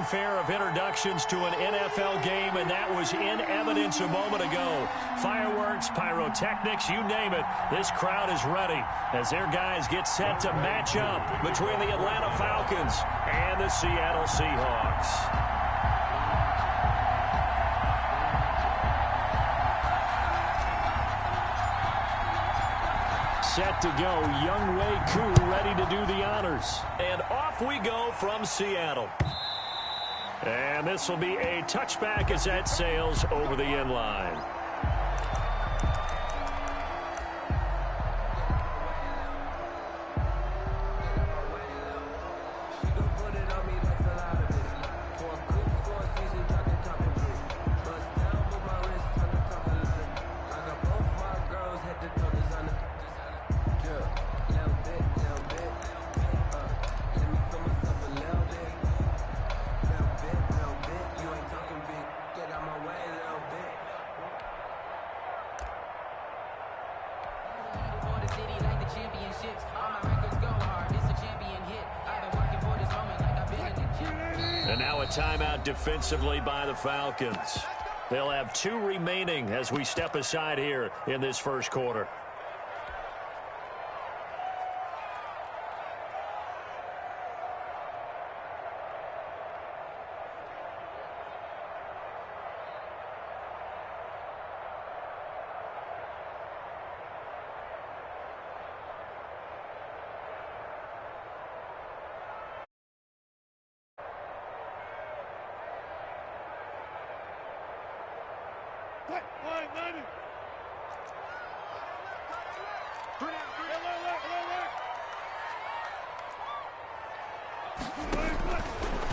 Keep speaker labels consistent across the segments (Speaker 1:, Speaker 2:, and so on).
Speaker 1: fanfare of introductions to an NFL game, and that was in evidence a moment ago. Fireworks, pyrotechnics, you name it. This crowd is ready as their guys get set to match up between the Atlanta Falcons and the Seattle Seahawks. Set to go, Younghoe Koo ready to do the honors. And off we go from Seattle. And this will be a touchback as that sails over the end line. And now a timeout defensively by the Falcons. They'll have 2 remaining as we step aside here in this first quarter.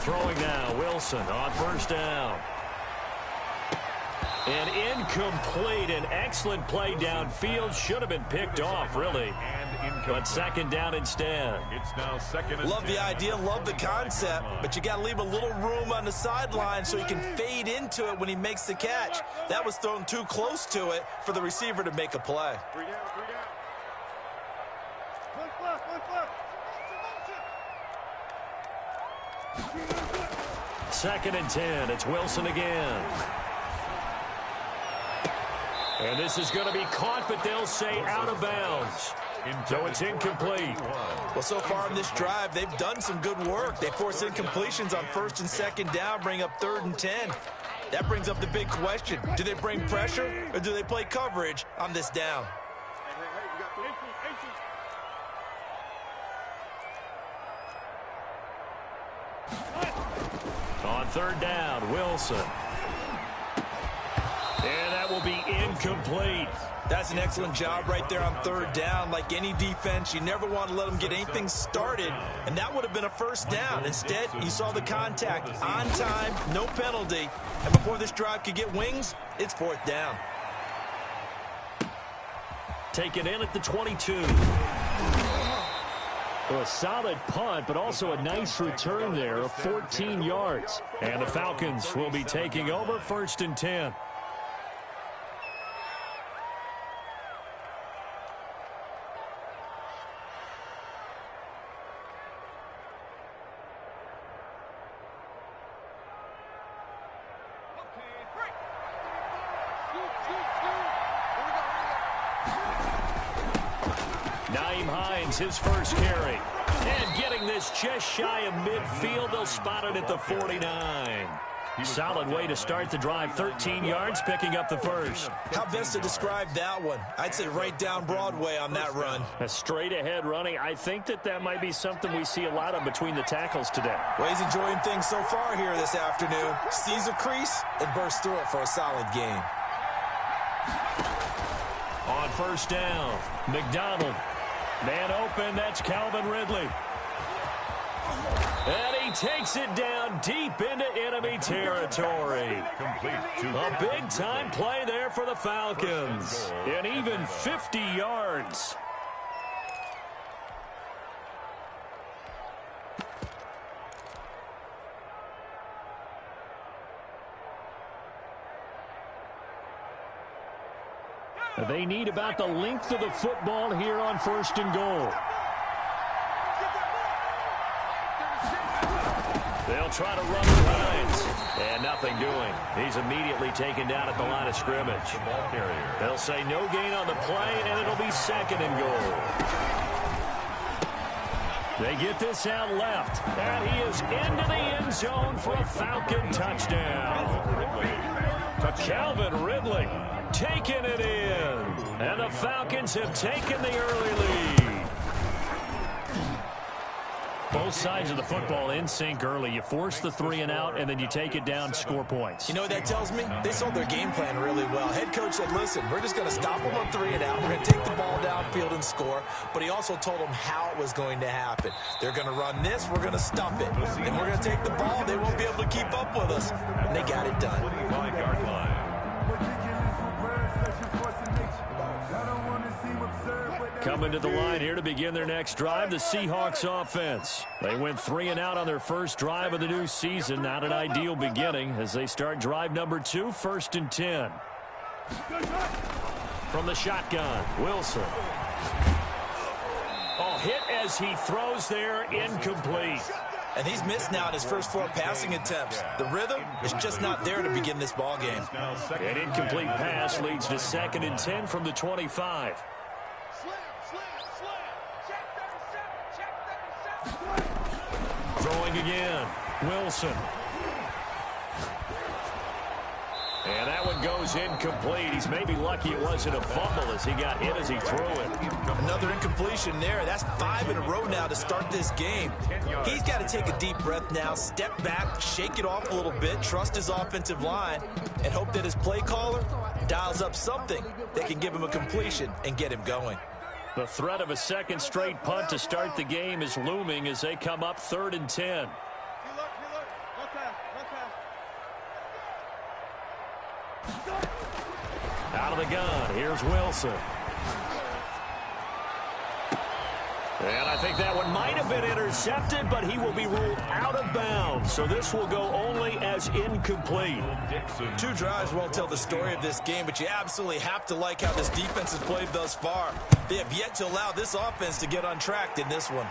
Speaker 1: Throwing now, Wilson on first down. And incomplete. An excellent play downfield. Should have been picked off, really. But second down instead.
Speaker 2: It's now second.
Speaker 3: Love the idea, love the concept, but you got to leave a little room on the sideline so he can fade into it when he makes the catch. That was thrown too close to it for the receiver to make a play.
Speaker 2: 3 down, 3 down.
Speaker 1: Second and 10. It's Wilson again. And this is going to be caught, but they'll say out of bounds. So it's incomplete.
Speaker 3: Well, so far in this drive, they've done some good work. They force incompletions on first and second down, bring up 3rd and 10. That brings up the big question. Do they bring pressure or do they play coverage on this down?
Speaker 1: On third down, Wilson. And that will be incomplete.
Speaker 3: That's an excellent job right there on third down. Like any defense, you never want to let them get anything started, and that would have been a first down. Instead, you saw the contact on time, no penalty, and before this drive could get wings, it's 4th down.
Speaker 1: Take it in at the 22. Well, a solid punt, but also a nice return there of 14 yards. And the Falcons will be taking over 1st and 10. His first carry. And getting this just shy of midfield, they'll spot it at the 49. Solid way to start the drive. 13 yards, picking up the first.
Speaker 3: How best to describe that one? I'd say right down Broadway on that run.
Speaker 1: A straight-ahead running. I think that might be something we see a lot of between the tackles today.
Speaker 3: Well, he's enjoying things so far here this afternoon. Sees a crease and bursts through it for a solid game.
Speaker 1: On first down, McDonald. Man open, that's Calvin Ridley. And he takes it down deep into enemy territory. A big-time play there for the Falcons. And even 50 yards. They need about the length of the football here on 1st and goal. They'll try to run the lines. And nothing doing. He's immediately taken down at the line of scrimmage. They'll say no gain on the play, and it'll be 2nd and goal. They get this out left, and he is into the end zone for a Falcon touchdown. Calvin Ridley taking it in, and the Falcons have taken the early lead. Both sides of the football in sync early. You force the 3 and out, and then you take it down, score points.
Speaker 3: You know what that tells me? They sold their game plan really well. Head coach said, listen, we're just going to stop them on 3 and out. We're going to take the ball downfield and score. But he also told them how it was going to happen. They're going to run this. We're going to stop it. And we're going to take the ball. They won't be able to keep up with us. And they got it done.
Speaker 1: Coming to the line here to begin their next drive, the Seahawks offense. They went 3 and out on their first drive of the new season. Not an ideal beginning as they start drive number 2, 1st and 10. From the shotgun, Wilson. Oh, hit as he throws there, incomplete.
Speaker 3: And he's missed now in his first 4 passing attempts. The rhythm is just not there to begin this ball game.
Speaker 1: An incomplete pass leads to 2nd and 10 from the 25. Throwing again, Wilson. And that one goes incomplete. He's maybe lucky it wasn't a fumble as he got hit as he threw it.
Speaker 3: Another incompletion there. That's 5 in a row now to start this game. He's got to take a deep breath now, step back, shake it off a little bit, trust his offensive line, and hope that his play caller dials up something that can give him a completion and get him going.
Speaker 1: The threat of a 2nd straight punt to start the game is looming as they come up 3rd and 10. Out of the gun, here's Wilson. And I think that one might have been intercepted, but he will be ruled out of bounds. So this will go only as incomplete.
Speaker 3: 2 drives won't tell the story of this game, but you absolutely have to like how this defense has played thus far. They have yet to allow this offense to get untracked in this one.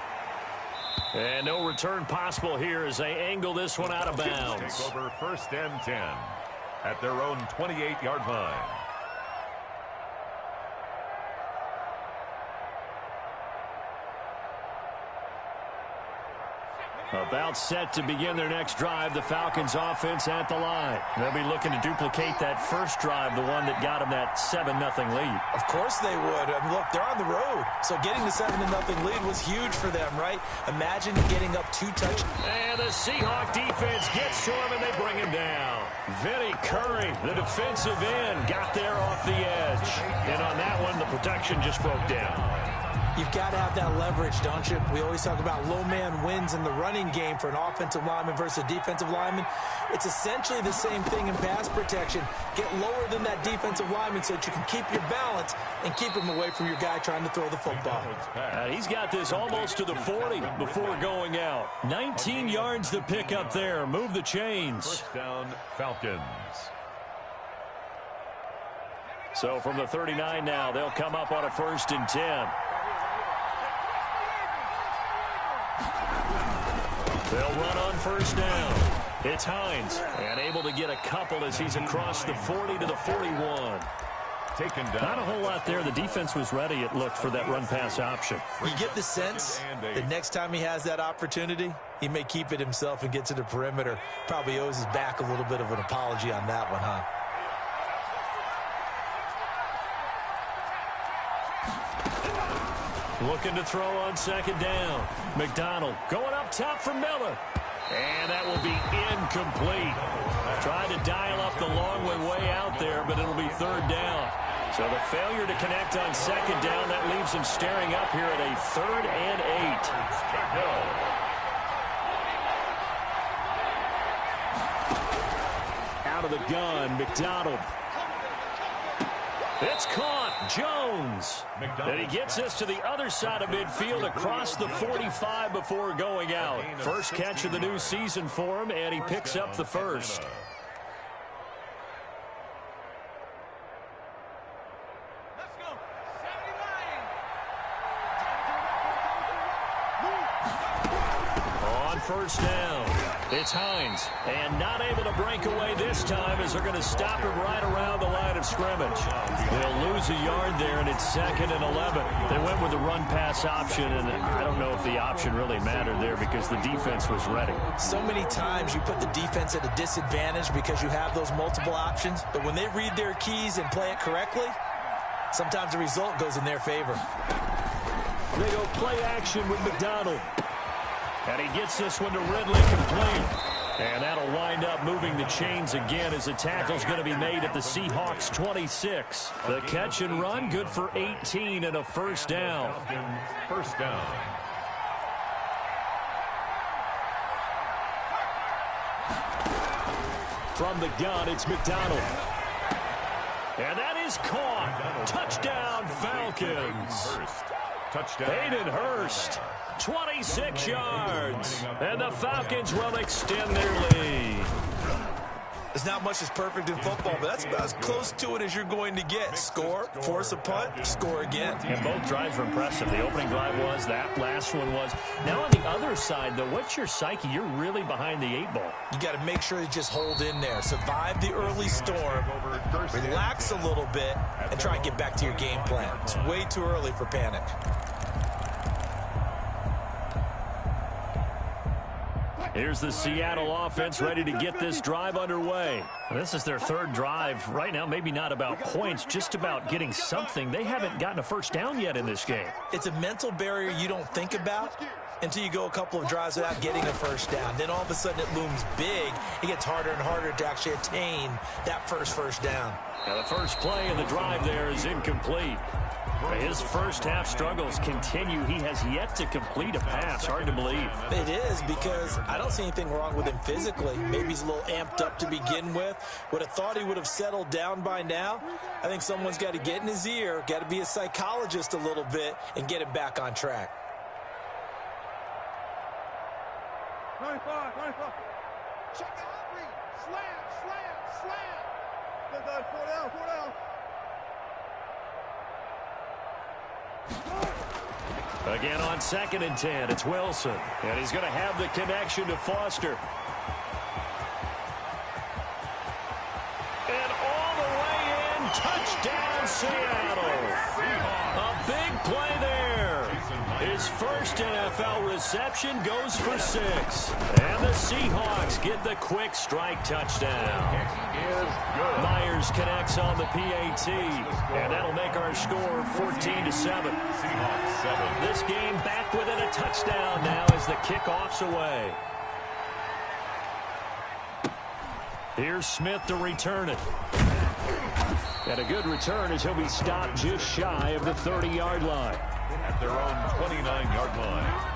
Speaker 1: And no return possible here as they angle this one out of bounds.
Speaker 2: Take over 1st and 10 at their own 28-yard line.
Speaker 1: About set to begin their next drive, the Falcons offense at the line. They'll be looking to duplicate that first drive, the one that got them that 7-0 lead.
Speaker 3: Of course they would. I mean, look, they're on the road. So getting the 7-0 lead was huge for them, right? Imagine getting up 2 touchdowns.
Speaker 1: And the Seahawk defense gets to him, and they bring him down. Vinny Curry, the defensive end, got there off the edge. And on that one, the protection just broke down.
Speaker 3: You've got to have that leverage, don't you? We always talk about low man wins in the running game for an offensive lineman versus a defensive lineman. It's essentially the same thing in pass protection. Get lower than that defensive lineman so that you can keep your balance and keep him away from your guy trying to throw the football.
Speaker 1: He's got this almost to the 40 before going out. 19 yards to pick up there. Move the chains.
Speaker 2: First down, Falcons.
Speaker 1: So from the 39 now, they'll come up on a 1st and 10. They'll run on 1st down. It's Hines, and able to get a couple as he's across the 40 to the 41.
Speaker 2: Taken down.
Speaker 1: Not a whole lot there. The defense was ready, it looked, for that run-pass option.
Speaker 3: You get the sense that next time he has that opportunity, he may keep it himself and get to the perimeter. Probably owes his back a little bit of an apology on that one, huh?
Speaker 1: Looking to throw on 2nd down. McDonald going up top for Miller. And that will be incomplete. Tried to dial up the long way out there, but it'll be 3rd down. So the failure to connect on 2nd down, that leaves them staring up here at a 3rd and 8. Out of the gun, McDonald. It's caught. Jones. And he gets us to the other side of midfield across the 45 before going out. First catch of the new season for him, and he picks up the 1st. On 1st down. It's Hines, and not able to break away this time as they're going to stop him right around the line of scrimmage. They'll lose a yard there, and it's 2nd and 11. They went with the run-pass option, and I don't know if the option really mattered there because the defense was ready.
Speaker 3: So many times you put the defense at a disadvantage because you have those multiple options, but when they read their keys and play it correctly, sometimes the result goes in their favor.
Speaker 1: They go play action with McDonald. And he gets this one to Ridley complete. And that'll wind up moving the chains again as the tackle's going to be made at the Seahawks 26. The catch and run good for 18 and a first down.
Speaker 2: First down.
Speaker 1: From the gun, it's McDonald. And that is caught. Touchdown, Falcons.
Speaker 2: Touchdown.
Speaker 1: Hayden Hurst, 26 yards. And the Falcons will extend their lead.
Speaker 3: There's not much that's perfect in football, but that's about as close to it as you're going to get. Score, force a punt, score again.
Speaker 1: And both drives were impressive. The opening drive was, that last one was. Now on the other side, though, what's your psyche? You're really behind the 8 ball.
Speaker 3: You got to make sure you just hold in there. Survive the early storm, relax a little bit, and try and get back to your game plan. It's way too early for panic.
Speaker 1: Here's the Seattle offense ready to get this drive underway. This is their 3rd drive. Right now, maybe not about points, just about getting something. They haven't gotten a first down yet in this game.
Speaker 3: It's a mental barrier you don't think about until you go a couple of drives without getting a first down. Then all of a sudden it looms big. It gets harder and harder to actually attain that first down.
Speaker 1: Now the first play in the drive there is incomplete. His first half struggles continue. He has yet to complete a pass. Hard to believe.
Speaker 3: It is, because I don't see anything wrong with him physically. Maybe he's a little amped up to begin with. Would have thought he would have settled down by now. I think someone's got to get in his ear, got to be a psychologist a little bit, and get him back on track.
Speaker 4: 95. Check it out, read. Slam. That's 4 down.
Speaker 1: Again on 2nd and 10, it's Wilson. And he's going to have the connection to Foster. And all the way in, touchdown Seattle. A big play there. His first NFL reception goes for 6. And the Seahawks get the quick strike touchdown. Myers connects on the PAT. And that'll make our score 14-7. This game back within a touchdown now as the kickoff's away. Here's Smith to return it. And a good return as he'll be stopped just shy of the 30-yard line.
Speaker 2: At their own 29-yard line.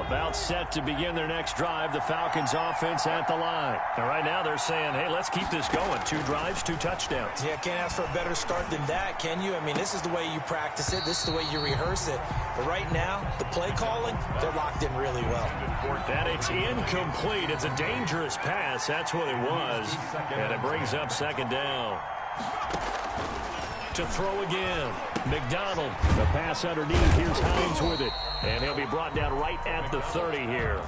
Speaker 1: About set to begin their next drive. The Falcons offense at the line. And right now they're saying, hey, let's keep this going. 2 drives, 2 touchdowns.
Speaker 3: Yeah, can't ask for a better start than that, can you? I mean, this is the way you practice it. This is the way you rehearse it. But right now, the play calling, they're locked in really well.
Speaker 1: And it's incomplete. It's a dangerous pass. That's what it was. And it brings up 2nd down. To throw again. McDonald. The pass underneath. Here's Hines with it. And he'll be brought down right at the 30 here.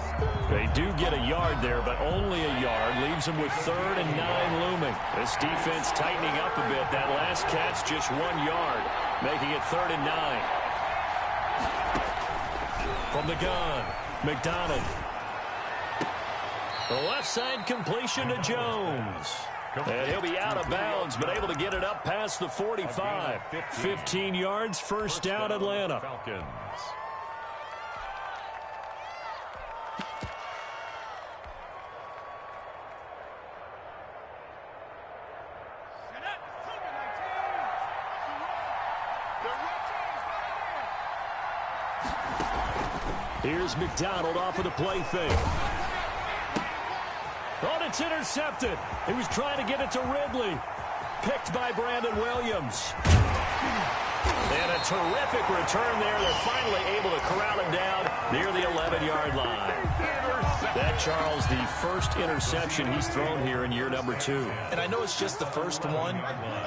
Speaker 1: They do get a yard there, but only a yard. Leaves them with 3rd and 9 looming. This defense tightening up a bit. That last catch, just 1 yard, making it 3rd and 9. From the gun, McDonald. The left side completion to Jones. And he'll be out of bounds, but able to get it up past the 45. 15 yards, first down, Atlanta.
Speaker 2: Falcons.
Speaker 1: Here's McDonald off of the play fake. Oh, it's intercepted. He was trying to get it to Ridley. Picked by Brandon Williams. And a terrific return there. They're finally able to corral him down near the 11-yard line. That, Charles, the first interception he's thrown here in year number 2.
Speaker 3: And I know it's just the first one,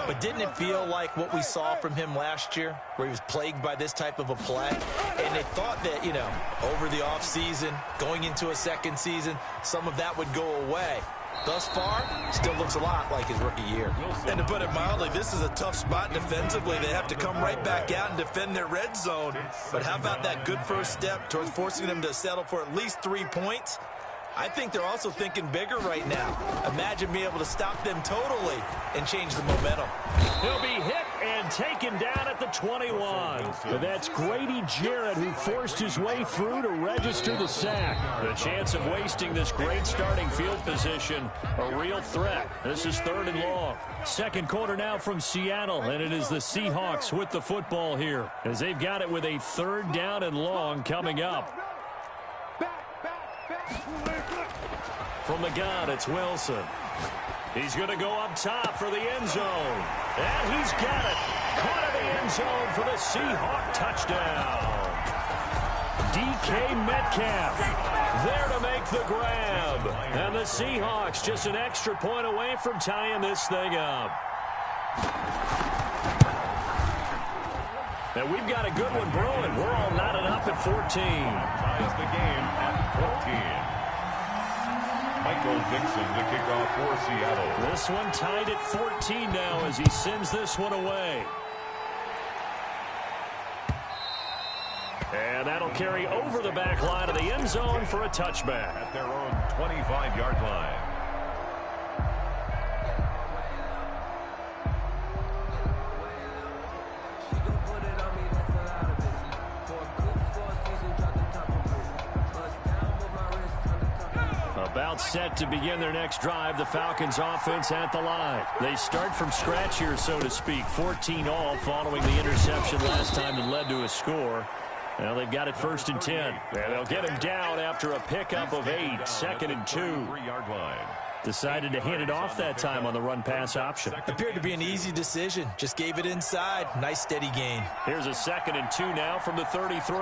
Speaker 3: but didn't it feel like what we saw from him last year, where he was plagued by this type of a play? And they thought that, you know, over the offseason, going into a second season, some of that would go away. Thus far, still looks a lot like his rookie year. And to put it mildly, this is a tough spot defensively. They have to come right back out and defend their red zone. But how about that good first step towards forcing them to settle for at least 3 points? I think they're also thinking bigger right now. Imagine being able to stop them totally and change the momentum.
Speaker 1: He'll be hit and taken down at the 21. But that's Grady Jarrett who forced his way through to register the sack. The chance of wasting this great starting field position, a real threat. This is 3rd and long. Second quarter now from Seattle, and it is the Seahawks with the football here, as they've got it with a 3rd down and long coming up. From the gun, it's Wilson. He's going to go up top for the end zone. And he's got it. Caught in the end zone for the Seahawk touchdown. DK Metcalf there to make the grab. And the Seahawks just an extra point away from tying this thing up. And we've got a good one brewing. We're all knotted up at 14.
Speaker 2: Ties the game at 14. Michael Dixon to kick off for Seattle.
Speaker 1: This one tied at 14 now as he sends this one away. And that'll carry over the back line of the end zone for a touchback.
Speaker 2: At their own 25-yard line.
Speaker 1: About set to begin their next drive, the Falcons offense at the line. They start from scratch here, so to speak. 14 all following the interception last time that led to a score. Well, they've got it 1st and 10. And they'll get him down after a pickup of 8. 2nd and 2.
Speaker 2: 3-yard line.
Speaker 1: Decided to hand it off that time on the run-pass option.
Speaker 3: Appeared to be an easy decision. Just gave it inside. Nice steady gain.
Speaker 1: Here's a 2nd and 2 now from the 33.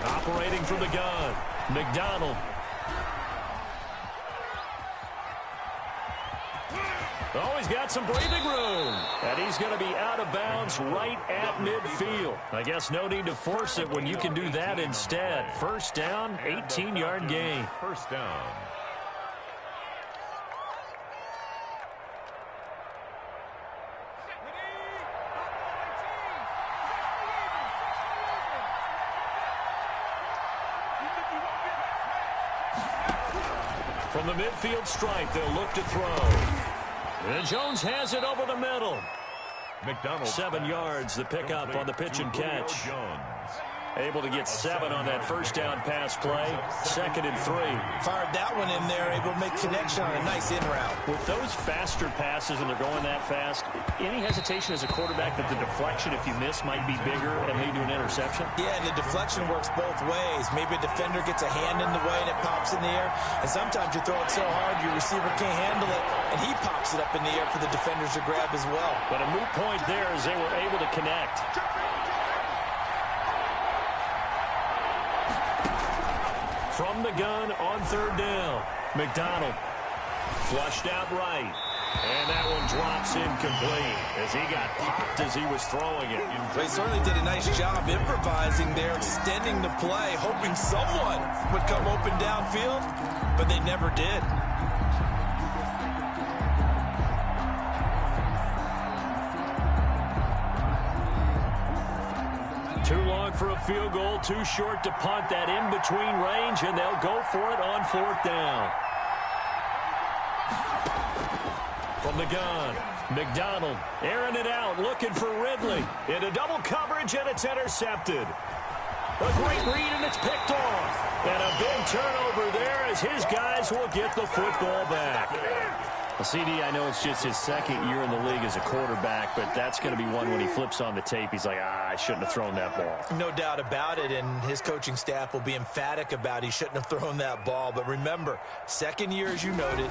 Speaker 1: Operating from the gun, McDonald. Oh, he's got some breathing room. And he's going to be out of bounds right at midfield. I guess no need to force it when you can do that instead. 1st down, 18-yard gain.
Speaker 2: 1st down.
Speaker 1: From the midfield stripe, they'll look to throw. And Jones has it over the middle.
Speaker 2: McDonald
Speaker 1: 7 yards, the pickup on the pitch and catch. Able to get 7 on that 1st down pass play. 2nd and 3.
Speaker 3: Fired that one in there, able to make connection on a nice in route.
Speaker 1: With those faster passes and they're going that fast, any hesitation as a quarterback that the deflection, if you miss, might be bigger and lead to an interception?
Speaker 3: Yeah, and the deflection works both ways. Maybe a defender gets a hand in the way and it pops in the air. And sometimes you throw it so hard your receiver can't handle it, and he pops it up in the air for the defenders to grab as well.
Speaker 1: But a moot point there as they were able to connect. From the gun on 3rd down, McDonald flushed out right. And that one drops incomplete as he got popped as he was throwing it.
Speaker 3: They certainly did a nice job improvising there, extending the play, hoping someone would come open downfield, but they never did.
Speaker 1: Too long for a field goal, too short to punt that in-between range, and they'll go for it on 4th down. From the gun, McDonald airing it out, looking for Ridley. Into double coverage, and it's intercepted. A great read, and it's picked off. And a big turnover there as his guys will get the football back. Well, CD, I know it's just his 2nd year in the league as a quarterback, but that's going to be one when he flips on the tape. He's like, I shouldn't have thrown that ball.
Speaker 3: No doubt about it, and his coaching staff will be emphatic about he shouldn't have thrown that ball. But remember, 2nd year, as you noted,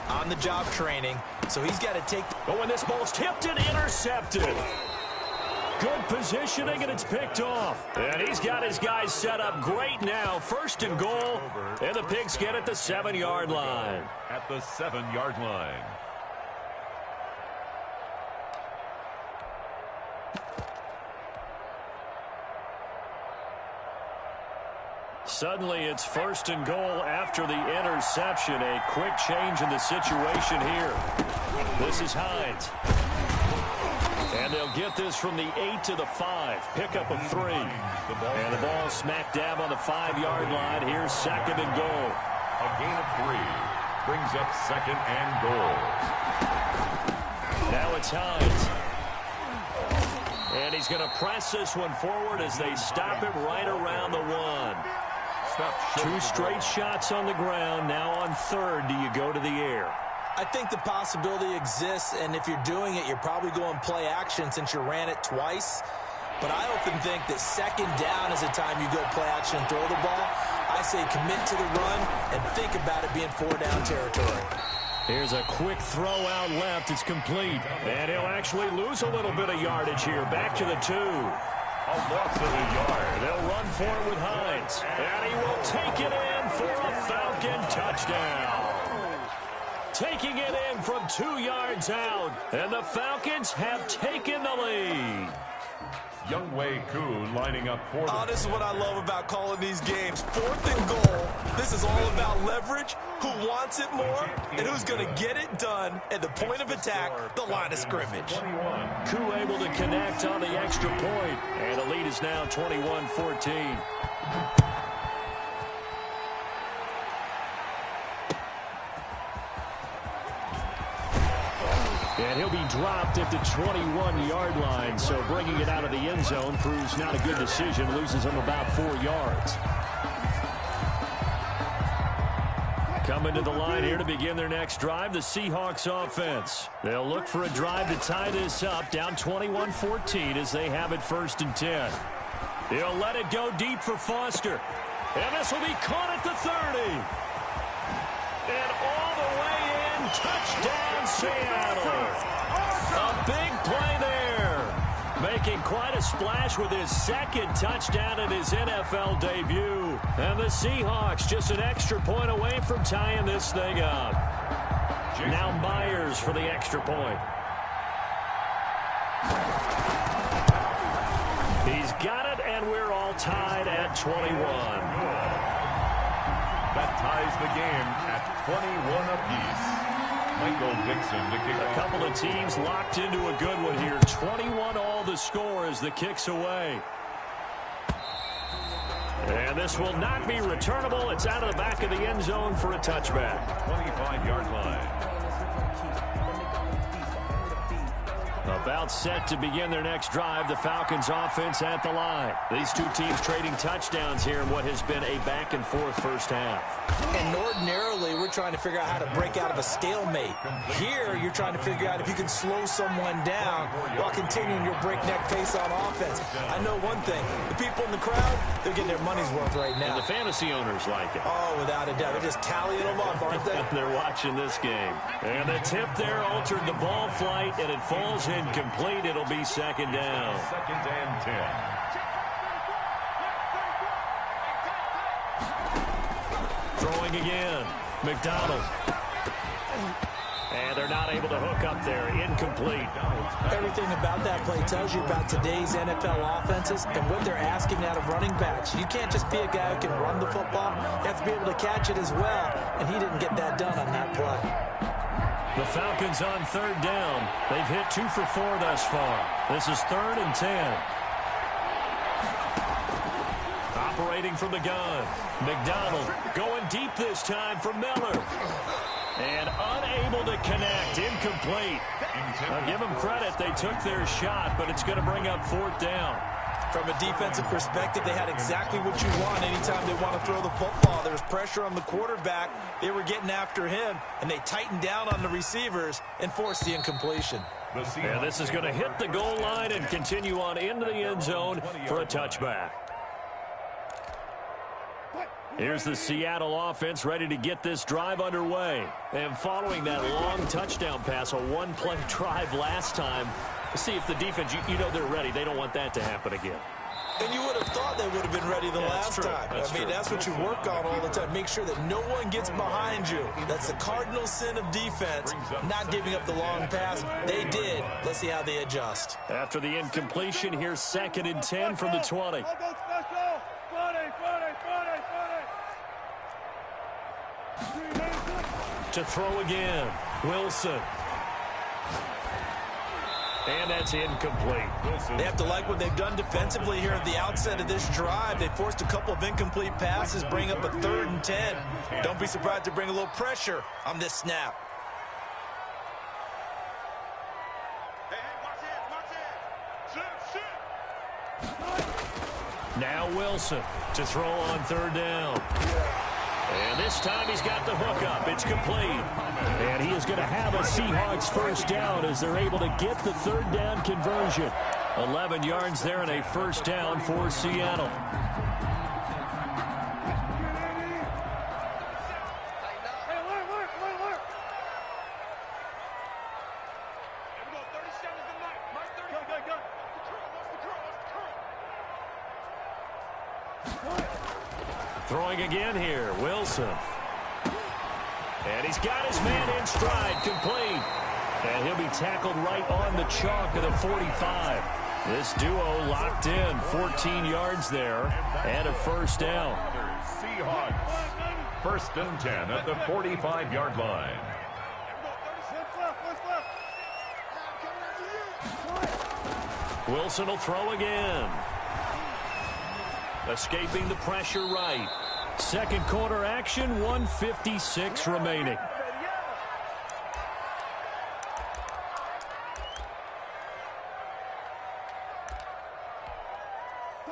Speaker 3: on-the-job training, so he's got to take.
Speaker 1: But when this ball's tipped and intercepted. Good positioning, and it's picked off. And he's got his guys set up great now. First and goal, and the Pigskin at the 7-yard line.
Speaker 2: At the 7-yard line.
Speaker 1: Suddenly, it's first and goal after the interception. A quick change in the situation here. This is Hines. And they'll get this from the 8 to the 5. Pickup of 3. And the ball smack dab on the 5-yard line. Here's second and goal.
Speaker 2: A gain of 3 brings up second and goal.
Speaker 1: Now it's Hines. And he's going to press this one forward as they stop him right around the 1. Two straight shots on the ground. Now on third, do you go to the air?
Speaker 3: I think the possibility exists, and if you're doing it, you're probably going play action since you ran it twice. But I often think that second down is the time you go play action and throw the ball. I say commit to the run and think about it being 4-down territory.
Speaker 1: Here's a quick throw out left. It's complete. And he'll actually lose a little bit of yardage here. Back to the 2.
Speaker 2: A loss of a yard.
Speaker 1: They'll run for it with Hines. And he will take it in for a Falcon touchdown. Taking it in from 2 yards out. And the Falcons have taken the lead.
Speaker 2: Youngwei Kuhn lining up for
Speaker 3: Oh, this is what I love about calling these games. 4th and goal. This is all about leverage, who wants it more, and who's going to get it done at the point of attack, the line of scrimmage.
Speaker 1: Kuhn able to connect on the extra point. And the lead is now 21-14. And he'll be dropped at the 21-yard line, so bringing it out of the end zone proves not a good decision. Loses him about 4 yards. Coming to the line here to begin their next drive, the Seahawks offense. They'll look for a drive to tie this up, down 21-14 as they have it 1st and 10. He'll let it go deep for Foster. And this will be caught at the 30. And all the way in, touchdown Seattle. A big play there. Making quite a splash with his 2nd touchdown in his NFL debut. And the Seahawks just an extra point away from tying this thing up. Now Myers for the extra point. He's got it, and we're all tied at 21.
Speaker 2: That ties the game at 21 apiece. Michael Dixon to kick off.
Speaker 1: A couple of teams locked into a good one here. 21 all the score as the kick's away. And this will not be returnable. It's out of the back of the end zone for a touchback.
Speaker 2: 25-yard line.
Speaker 1: About set to begin their next drive, the Falcons offense at the line. These two teams trading touchdowns here in what has been a back-and-forth first half.
Speaker 3: And ordinarily, we're trying to figure out how to break out of a stalemate. Here, you're trying to figure out if you can slow someone down while continuing your breakneck pace on offense. I know one thing. The people in the crowd, they're getting their money's worth right now.
Speaker 1: And the fantasy owners like it.
Speaker 3: Oh, without a doubt. They're just tallying them up, aren't they?
Speaker 1: They're watching this game. And the tip there altered the ball flight, and it falls incomplete. It'll be 2nd down.
Speaker 2: 2nd and 10.
Speaker 1: Throwing again. McDonald. And they're not able to hook up there. Incomplete.
Speaker 3: Everything about that play tells you about today's NFL offenses and what they're asking out of running backs. You can't just be a guy who can run the football. You have to be able to catch it as well, and he didn't get that done on that play.
Speaker 1: The Falcons on 3rd down. They've hit 2 for 4 thus far. This is 3rd and 10. Operating from the gun. McDonald going deep this time for Miller. And unable to connect. Incomplete. I'll give them credit. They took their shot, but it's going to bring up 4th down.
Speaker 3: From a defensive perspective, they had exactly what you want anytime they want to throw the football. There was pressure on the quarterback. They were getting after him, and they tightened down on the receivers and forced the incompletion.
Speaker 1: And this is going to hit the goal line and continue on into the end zone for a touchback. Here's the Seattle offense ready to get this drive underway. And following that long touchdown pass, a one-play drive last time, See if the defense, you know they're ready. They don't want that to happen again.
Speaker 3: And you would have thought they would have been ready the last time. That's what you work on all the time. Make sure that no one gets behind you. That's the cardinal sin of defense, not giving up the long pass. They did. Let's see how they adjust.
Speaker 1: After the incompletion, here's 2nd and 10 from the 20. To throw again, Wilson. And that's incomplete.
Speaker 3: They have to like what they've done defensively here at the outset of this drive. They forced a couple of incomplete passes, bring up a 3rd and 10. Don't be surprised to bring a little pressure on this snap.
Speaker 1: Now Wilson to throw on 3rd down. And this time he's got the hook up. It's complete. And he is going to have a Seahawks 1st down as they're able to get the 3rd down conversion. 11 yards there and a 1st down for Seattle. Throwing again here, Wilson. And he's got his man in stride, complete. And he'll be tackled right on the chalk of the 45. This duo locked in, 14 yards there, and a 1st down.
Speaker 2: Seahawks, 1st and 10 at the 45-yard line.
Speaker 1: Wilson will throw again. Escaping the pressure right. 2nd quarter action, 1:56 remaining.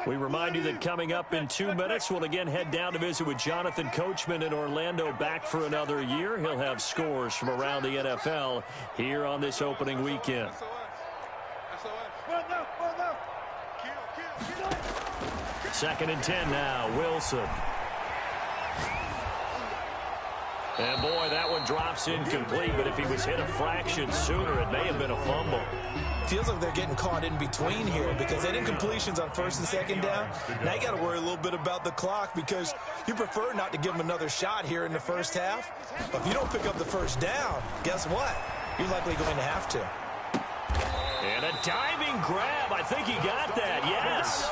Speaker 1: We remind you that coming up in 2 minutes, we'll again head down to visit with Jonathan Coachman in Orlando, back for another year. He'll have scores from around the NFL here on this opening weekend. 2nd and 10 now, Wilson. And boy, that one drops incomplete, but if he was hit a fraction sooner, it may have been a fumble.
Speaker 3: Feels like they're getting caught in between here because they had incompletions on 1st and 2nd down. Now you got to worry a little bit about the clock because you prefer not to give them another shot here in the 1st half. But if you don't pick up the 1st down, guess what? You're likely going to have to.
Speaker 1: And a diving grab. I think he got that. Yes.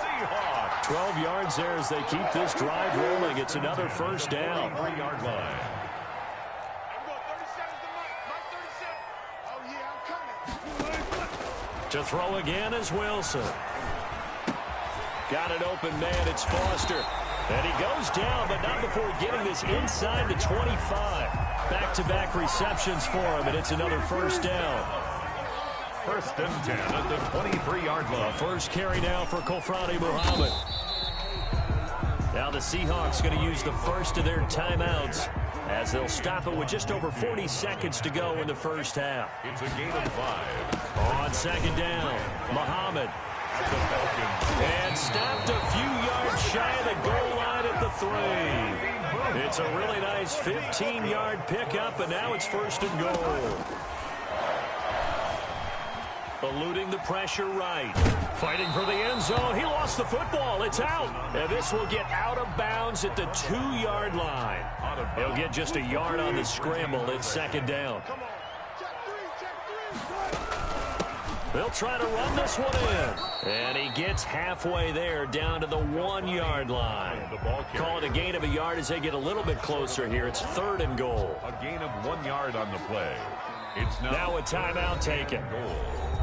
Speaker 1: 12 yards there as they keep this drive rolling. It's another 1st down.
Speaker 2: 3-yard line.
Speaker 1: To throw again is Wilson. Got an open man. It's Foster. And he goes down, but not before getting this inside the 25. Back-to-back receptions for him, and it's another 1st down.
Speaker 2: 1st and 10 at the 23-yard line.
Speaker 1: First carry now for Kofrani Muhammad. Now the Seahawks going to use the first of their timeouts as they'll stop it with just over 40 seconds to go in the 1st half.
Speaker 2: It's a gain of 5.
Speaker 1: On 2nd down, Muhammad.
Speaker 2: At the Falcons.
Speaker 1: And stopped a few yards shy of the goal line at the 3. It's a really nice 15-yard pickup, and now it's 1st and goal. Eluding the pressure right. Fighting for the end zone. He lost the football. It's out. And this will get out of bounds at the 2-yard line. He'll get just a yard on the scramble. It's 2nd down. They'll try to run this one in. And he gets halfway there down to the 1-yard line. Call it a gain of a yard as they get a little bit closer here. It's 3rd and goal.
Speaker 2: A gain of 1 yard on the play. It's
Speaker 1: now a timeout taken.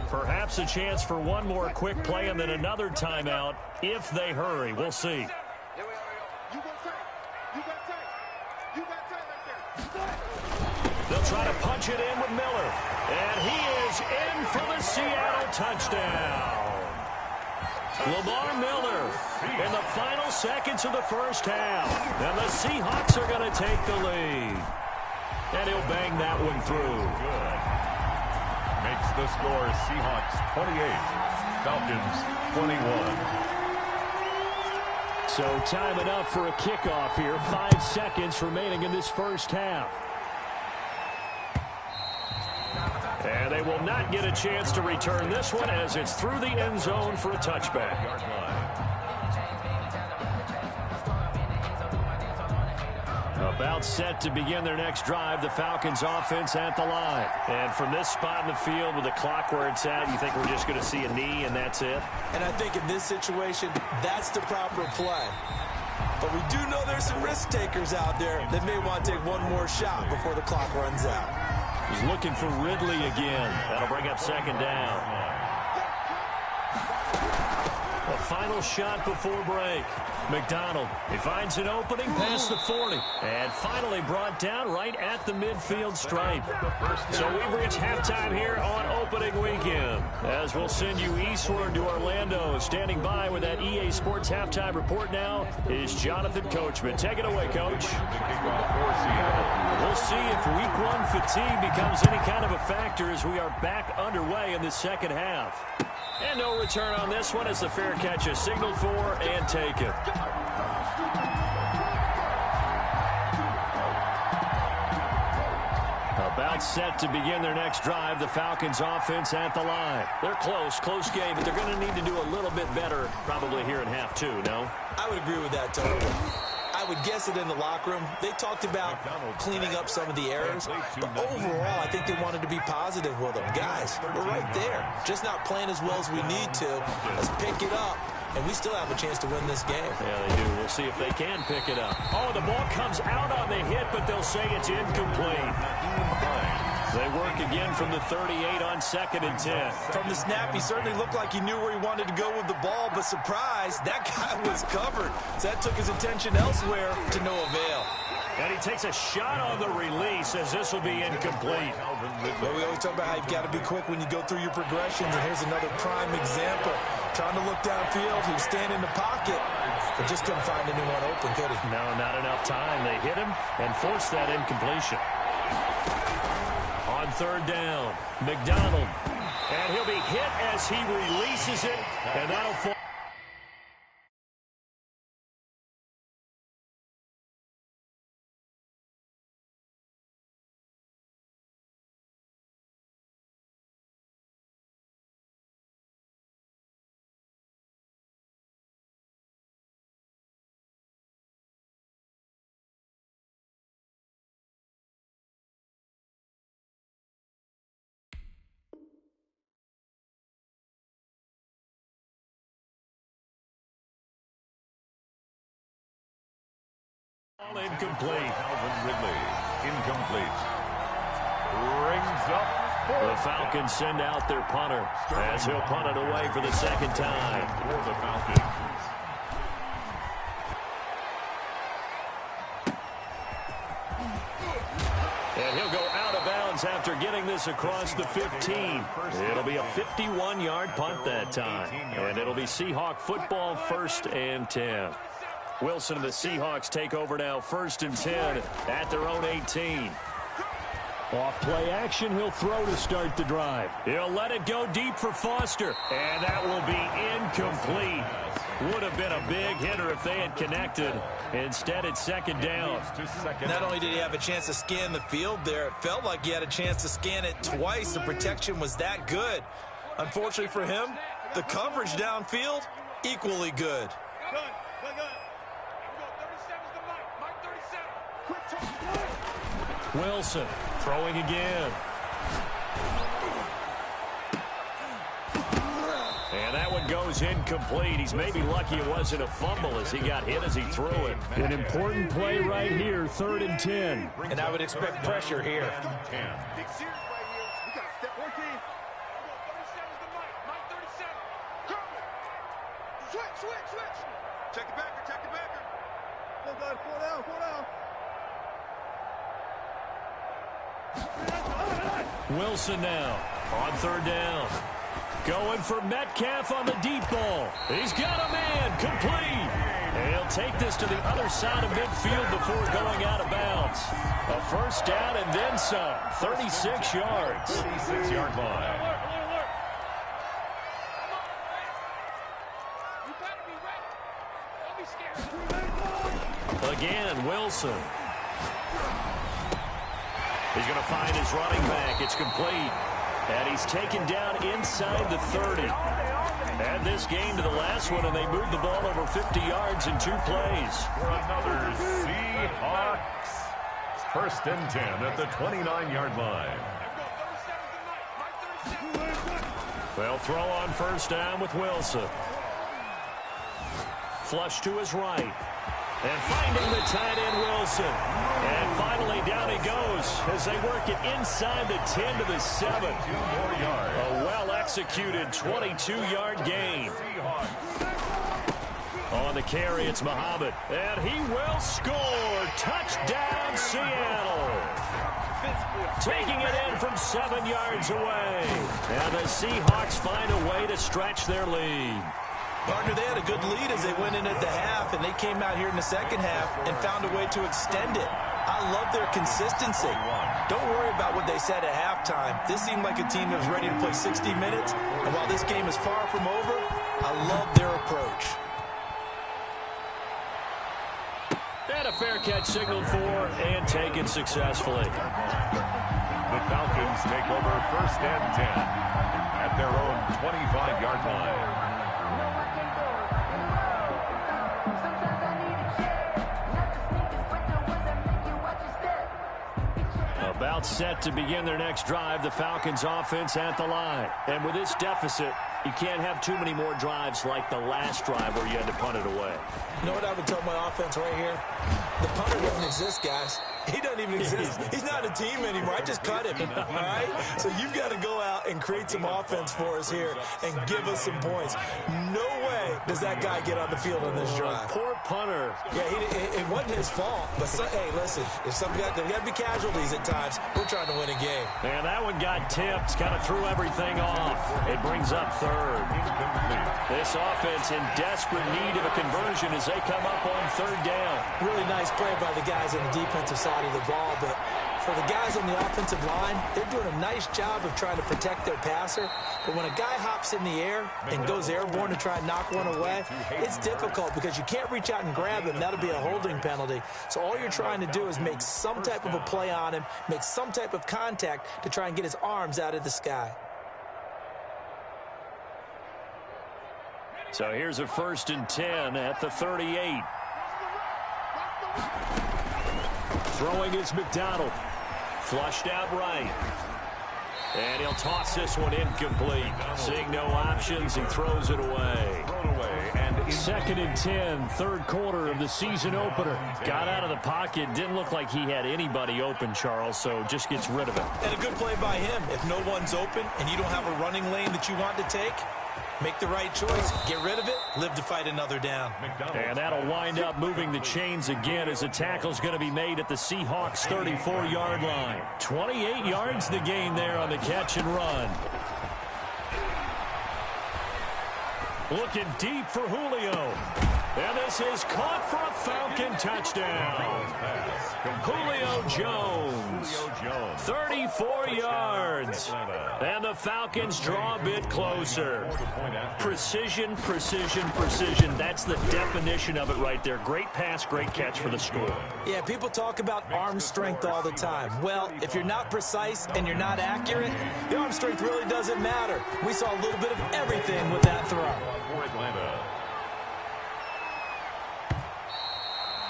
Speaker 1: Perhaps a chance for one more quick play and then another timeout if they hurry. We'll see. They'll try to punch it in with Miller. And he is in for the Seattle touchdown. Lamar Miller in the final seconds of the 1st half. And the Seahawks are going to take the lead. And he'll bang that one through.
Speaker 2: good. Makes the score Seahawks 28, Falcons 21.
Speaker 1: So time enough for a kickoff here. 5 seconds remaining in this 1st half. And they They will not get a chance to return this one as it's through the end zone for a touchback. About set to begin their next drive, the Falcons offense at the line. And from this spot in the field with the clock where it's at, you think we're just going to see a knee and that's it?
Speaker 3: And I think in this situation, that's the proper play. But we do know there's some risk takers out there that may want to take one more shot before the clock runs out.
Speaker 1: He's looking for Ridley again. That'll bring up second down. A final shot before break. McDonald, he finds an opening past the 40. And finally brought down right at the midfield stripe. So we've reached halftime here on opening weekend. As we'll send you eastward to Orlando. Standing by with that EA Sports halftime report now is Jonathan Coachman. Take it away, Coach. We'll see if week one fatigue becomes any kind of a factor as we are back underway in the second half. And no return on this one as the fair catch is signaled for and taken. About set to begin their next drive, the Falcons offense at the line. They're close game, but they're going to need to do a little bit better probably here in half two, no?
Speaker 3: I would agree with that totally. I would guess it in the locker room. They talked about cleaning up some of the errors, but overall, I think they wanted to be positive with them. Guys, we're right there. Just not playing as well as we need to. Let's pick it up, and we still have a chance to win this game.
Speaker 1: Yeah, they do. We'll see if they can pick it up. Oh, the ball comes out on the hit, but they'll say it's incomplete. They work again from the 38 on 2nd and 10.
Speaker 3: From the snap, he certainly looked like he knew where he wanted to go with the ball, but surprise, that guy was covered. So that took his attention elsewhere to no avail.
Speaker 1: And he takes a shot on the release as this will be incomplete.
Speaker 3: Well, we always talk about how you've got to be quick when you go through your progressions, and here's another prime example. Trying to look downfield, he was standing in the pocket, but just couldn't find anyone open, could he?
Speaker 1: No, not enough time. They hit him and forced that incompletion. On 3rd down, McDonald. And he'll be hit as he releases it, and that'll fall. Incomplete.
Speaker 2: Ridley, incomplete. Rings up.
Speaker 1: The Falcons send out their punter as he'll punt it away for the second time.
Speaker 2: For the Falcons.
Speaker 1: And he'll go out of bounds after getting this across the 15. It'll be a 51-yard punt that time. And it'll be Seahawk football, 1st and 10. Wilson and the Seahawks take over now, 1st and 10 at their own 18. Off play action, he'll throw to start the drive. He'll let it go deep for Foster, and that will be incomplete. Would have been a big hitter if they had connected. Instead, it's 2nd down.
Speaker 3: Not only did he have a chance to scan the field there, it felt like he had a chance to scan it twice. The protection was that good. Unfortunately for him, the coverage downfield, equally good.
Speaker 1: Wilson throwing again. And that one goes incomplete. He's maybe lucky it wasn't a fumble as he got hit as he threw it. An important play right here, 3rd and 10.
Speaker 3: And I would expect pressure here.
Speaker 4: Switch. Check it backer. Go, guys, 4 down.
Speaker 1: Wilson now on 3rd down. Going for Metcalf on the deep ball. He's got a man, complete. And he'll take this to the other side of midfield before going out of bounds. A 1st down and then some, 36 yards.
Speaker 2: 36-yard line.
Speaker 1: Again, Wilson. He's going to find his running back. It's complete. And he's taken down inside the 30. Add this game to the last one, and they moved the ball over 50 yards in 2 plays.
Speaker 2: For another Seahawks. 1st and 10 at the 29-yard line.
Speaker 1: They'll throw on 1st down with Wilson. Flush to his right. And finding the tight end, Wilson. And finally down he goes as they work it inside the 10 to the 7.
Speaker 2: 2 more yards.
Speaker 1: A well-executed 22-yard gain. On the carry, it's Muhammad. And he will score. Touchdown, Seattle. Taking it in from 7 yards away. And the Seahawks find a way to stretch their lead.
Speaker 3: Partner, they had a good lead as they went in at the half, and they came out here in the second half and found a way to extend it. I love their consistency. Don't worry about what they said at halftime. This seemed like a team that was ready to play 60 minutes, and while this game is far from over, I love their approach.
Speaker 1: And a fair catch signaled for and taken successfully.
Speaker 2: The Falcons take over 1st and 10 at their own 25-yard line.
Speaker 1: About set to begin their next drive, the Falcons offense at the line. And with this deficit, you can't have too many more drives like the last drive where you had to punt it away.
Speaker 3: You know what I would tell my offense right here? The punter doesn't exist, guys. He doesn't even exist. He's not a team anymore. I just cut him, all right? So you've got to go out and create some offense for us here and give us some points. No way does that guy get on the field on this drive.
Speaker 1: Poor punter.
Speaker 3: Yeah, it wasn't his fault. But, hey, listen, if there got to be casualties at times, we're trying to win a game.
Speaker 1: And that one got tipped, kind of threw everything off. It brings up 3rd. This offense in desperate need of a conversion as they come up on 3rd down.
Speaker 3: Really nice play by the guys on the defensive side of the ball, but for the guys on the offensive line, they're doing a nice job of trying to protect their passer. But when a guy hops in the air and goes airborne to try and knock one away, it's difficult because you can't reach out and grab him. That'll be a holding penalty. So all you're trying to do is make some type of a play on him, make some type of contact to try and get his arms out of the sky.
Speaker 1: So here's a 1st and 10 at the 38. Throwing is McDonald. Flushed out right. And he'll toss this one incomplete. Seeing no options, he throws it away. 2nd and 10, 3rd quarter of the season opener. Got out of the pocket. Didn't look like he had anybody open, Charles, so just gets rid of it.
Speaker 3: And a good play by him. If no one's open and you don't have a running lane that you want to take, make the right choice. Get rid of it. Live to fight another down.
Speaker 1: And that'll wind up moving the chains again as the tackle's going to be made at the Seahawks' 34-yard line. 28 yards the gain there on the catch and run. Looking deep for Julio. And this is caught for a Falcon touchdown. Julio Jones, 34 yards. And the Falcons draw a bit closer. Precision, precision, precision. That's the definition of it right there. Great pass, great catch for the score.
Speaker 3: Yeah, people talk about arm strength all the time. Well, if you're not precise and you're not accurate, the arm strength really doesn't matter. We saw a little bit of everything with that throw.
Speaker 2: For Atlanta.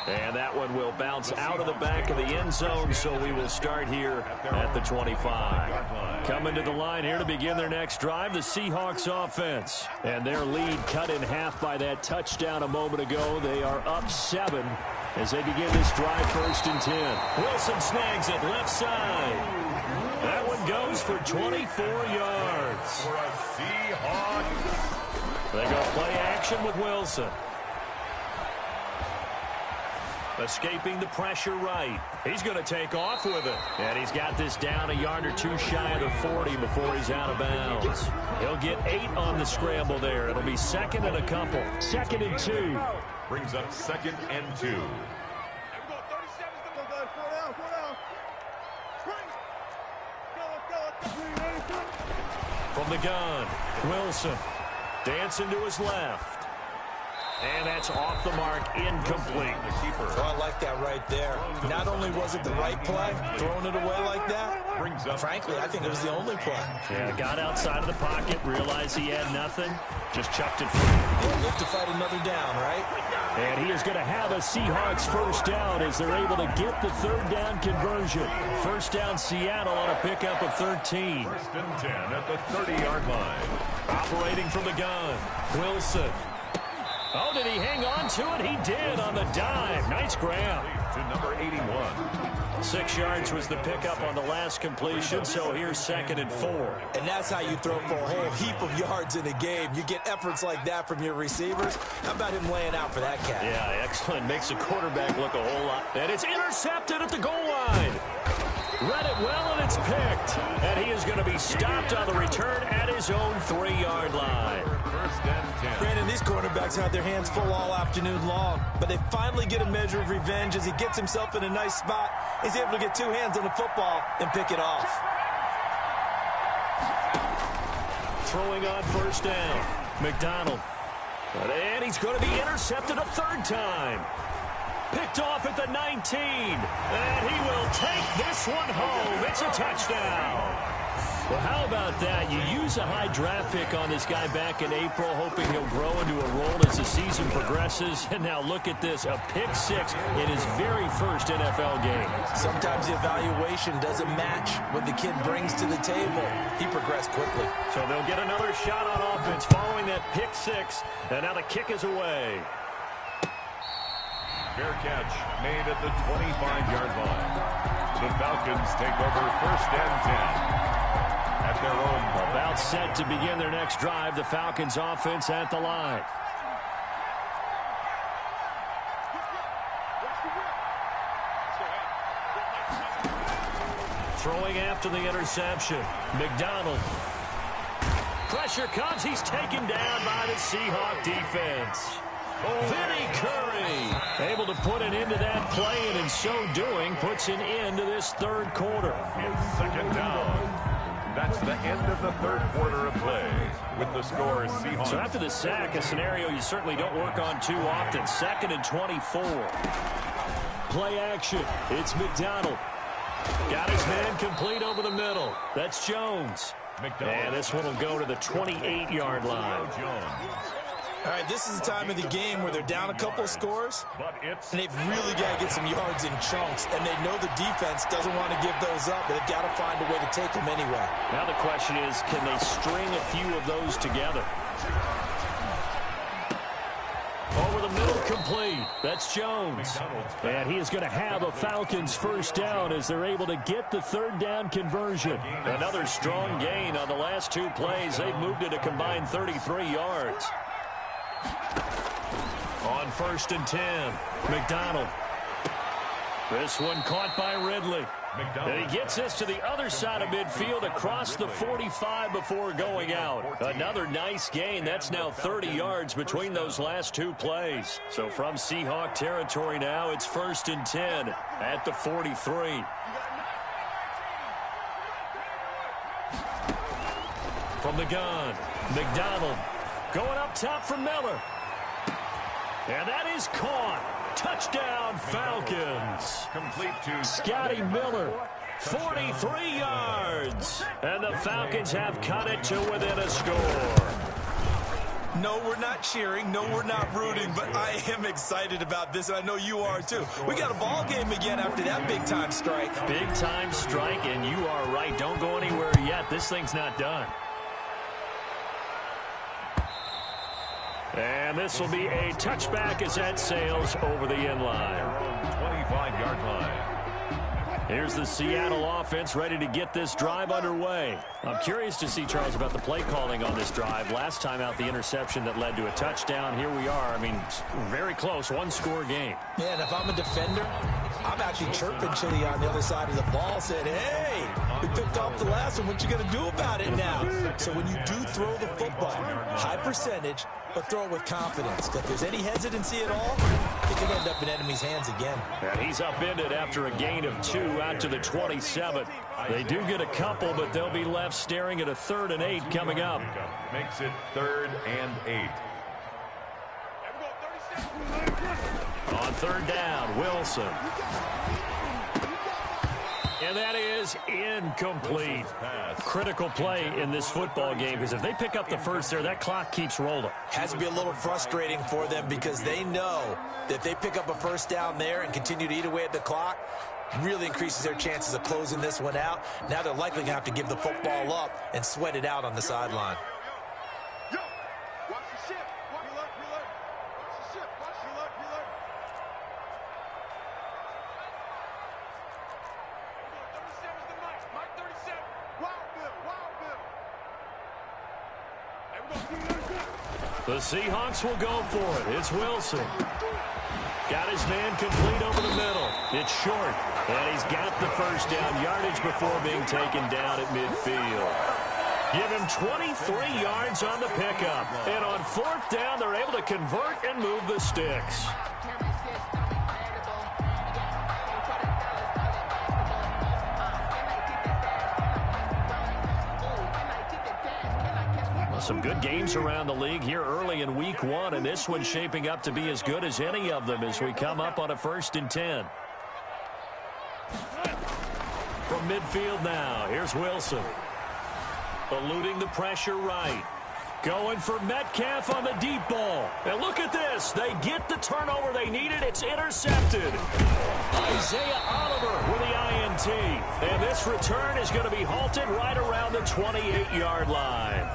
Speaker 1: And that one will bounce out of the back of the end zone, so we will start here at the 25. Coming to the line here to begin their next drive, the Seahawks offense. And their lead cut in half by that touchdown a moment ago. They are up 7 as they begin this drive, 1st and 10. Wilson snags it left side. That one goes for 24 yards.
Speaker 2: For a Seahawks.
Speaker 1: They go play action with Wilson. Escaping the pressure right. He's going to take off with it. And he's got this down a yard or 2 shy of the 40 before he's out of bounds. He'll get 8 on the scramble there. It'll be 2nd and a couple. 2nd and 2.
Speaker 2: Brings up 2nd and 2.
Speaker 1: From the gun, Wilson dancing to his left. And that's off the mark, incomplete.
Speaker 3: Oh, I like that right there. Not only was it the right play, throwing it away like that, frankly, I think it was the only play.
Speaker 1: Yeah, got outside of the pocket, realized he had nothing, just chucked it free.
Speaker 3: He'll live to fight another down, right?
Speaker 1: And he is going to have a Seahawks first down as they're able to get the third down conversion. First down Seattle on a pickup of 13.
Speaker 2: First and 10 at the 30-yard line.
Speaker 1: Operating from the gun, Wilson. Oh, did he hang on to it? He did on the dive. Nice grab.
Speaker 2: To number 81.
Speaker 1: 6 yards was the pickup on the last completion, so here's 2nd and 4.
Speaker 3: And that's how you throw for a whole heap of yards in a game. You get efforts like that from your receivers. How about him laying out for that cat?
Speaker 1: Yeah, excellent. Makes the quarterback look a whole lot. And it's intercepted at the goal line. Read it well, and it's picked. And he is going to be stopped on the return at his own 3-yard line.
Speaker 2: First and 10.
Speaker 3: Brandon, these quarterbacks had their hands full all afternoon long, but they finally get a measure of revenge as he gets himself in a nice spot. He's able to get 2 hands on the football and pick it off.
Speaker 1: Throwing on first down, McDonald. And he's going to be intercepted a 3rd time. Picked off at the 19. And he will take this one home. It's a touchdown. Well, how about that? You use a high draft pick on this guy back in April, hoping he'll grow into a role as the season progresses. And now look at this, a pick-6 in his very first NFL game.
Speaker 3: Sometimes the evaluation doesn't match what the kid brings to the table. He progressed quickly.
Speaker 1: So they'll get another shot on offense following that pick-6. And now the kick is away.
Speaker 2: Fair catch made at the 25-yard line. The Falcons take over first and 10. At their own.
Speaker 1: About set to begin their next drive. The Falcons offense at the line. Throwing after the interception. McDonald. Pressure comes. He's taken down by the Seahawk defense. Vinny Curry able to put an end to that play, and in so doing puts an end to this 3rd quarter.
Speaker 2: It's 2nd down. That's the end of the 3rd quarter of play with the score Seahawks.
Speaker 1: So after the sack, a scenario you certainly don't work on too often. 2nd and 24. Play action. It's McDonald. Got his man complete over the middle. That's Jones. And this one will go to the 28-yard line.
Speaker 3: All right, this is the time of the game where they're down a couple of scores, and they've really got to get some yards in chunks, and they know the defense doesn't want to give those up, but they've got to find a way to take them anyway.
Speaker 1: Now the question is, can they string a few of those together? Over the middle, complete. That's Jones. And he is going to have a Falcons first down as they're able to get the 3rd down conversion. Another strong gain on the last 2 plays. They've moved it a combined 33 yards. On 1st and 10, McDonald. This one caught by Ridley. And he gets this to the other side of midfield across the 45 before going out. Another nice gain. That's now 30 yards between those last 2 plays. So from Seahawk territory now, it's 1st and 10 at the 43. From the gun, McDonald going up top for Miller. And that is caught. Touchdown, Falcons.
Speaker 2: Complete to
Speaker 1: Scotty Miller, 43 yards. And the Falcons have cut it to within a score.
Speaker 3: No, we're not cheering. No, we're not rooting. But I am excited about this, and I know you are too. We got a ball game again after that big-time strike.
Speaker 1: Big-time strike, and you are right. Don't go anywhere yet. This thing's not done. And this will be a touchback as that sails over the end line.
Speaker 2: 25-yard line.
Speaker 1: Here's the Seattle offense ready to get this drive underway. I'm curious to see, Charles, about the play calling on this drive. Last time out, the interception that led to a touchdown. Here we are. I mean, very close, 1-score game.
Speaker 3: Yeah, and if I'm a defender, I'm actually chirping Chili on the other side of the ball, saying, hey, we picked off the last one. What you going to do about it now? So when you do throw the football, high percentage, but throw it with confidence. If there's any hesitancy at all, it could end up in enemy's hands again.
Speaker 1: And he's upended after a gain of 2 out to the 27. They do get a couple, but they'll be left staring at a 3rd and 8 coming up.
Speaker 2: Makes it 3rd and 8.
Speaker 1: third down, Wilson. And that is incomplete. Critical play in this football game, because if they pick up the first there, that clock keeps rolling.
Speaker 3: Has to be a little frustrating for them because they know that if they pick up a first down there and continue to eat away at the clock, really increases their chances of closing this one out. Now they're likely going to have to give the football up and sweat it out on the sideline.
Speaker 1: The Seahawks will go for it. It's Wilson. Got his man complete over the middle. It's short. And he's got the first down yardage before being taken down at midfield. Give him 23 yards on the pickup. And on fourth down, they're able to convert and move the sticks. Some good games around the league here early in week one, and this one's shaping up to be as good as any of them as we come up on a 1st and 10. From midfield now, here's Wilson. Eluding the pressure right. Going for Metcalf on the deep ball. And look at this. They get the turnover they needed. It's intercepted. Isaiah Oliver with the INT. And this return is going to be halted right around the 28-yard line.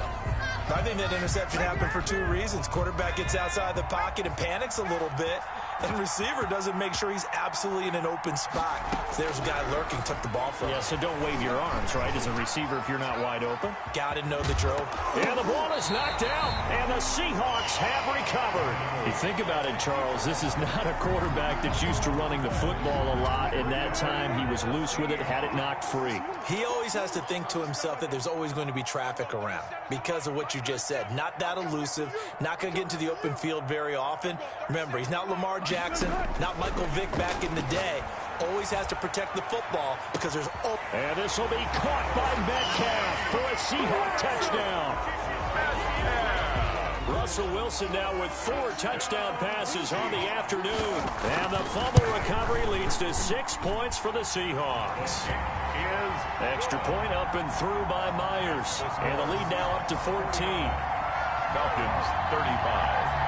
Speaker 3: I think that interception happened for two reasons. Quarterback gets outside the pocket and panics a little bit, and receiver doesn't make sure he's absolutely in an open spot. So there's a guy lurking, took the ball from him.
Speaker 1: Yeah, so don't wave your arms, right, as a receiver if you're not wide open.
Speaker 3: Got to know the drill.
Speaker 1: And the ball is knocked out, and the Seahawks have recovered. You think about it, Charles, this is not a quarterback that's used to running the football a lot. In that time, he was loose with it, had it knocked free.
Speaker 3: He always has to think to himself that there's always going to be traffic around because of what you just said. Not that elusive, not going to get into the open field very often. Remember, he's not Lamar Jackson, not Michael Vick back in the day. Always has to protect the football because there's...
Speaker 1: And this will be caught by Metcalf for a Seahawk touchdown. Russell Wilson now with 4 touchdown passes on the afternoon. And the fumble recovery leads to 6 points for the Seahawks. Extra point up and through by Myers. And the lead now up to 14.
Speaker 2: Falcons 35.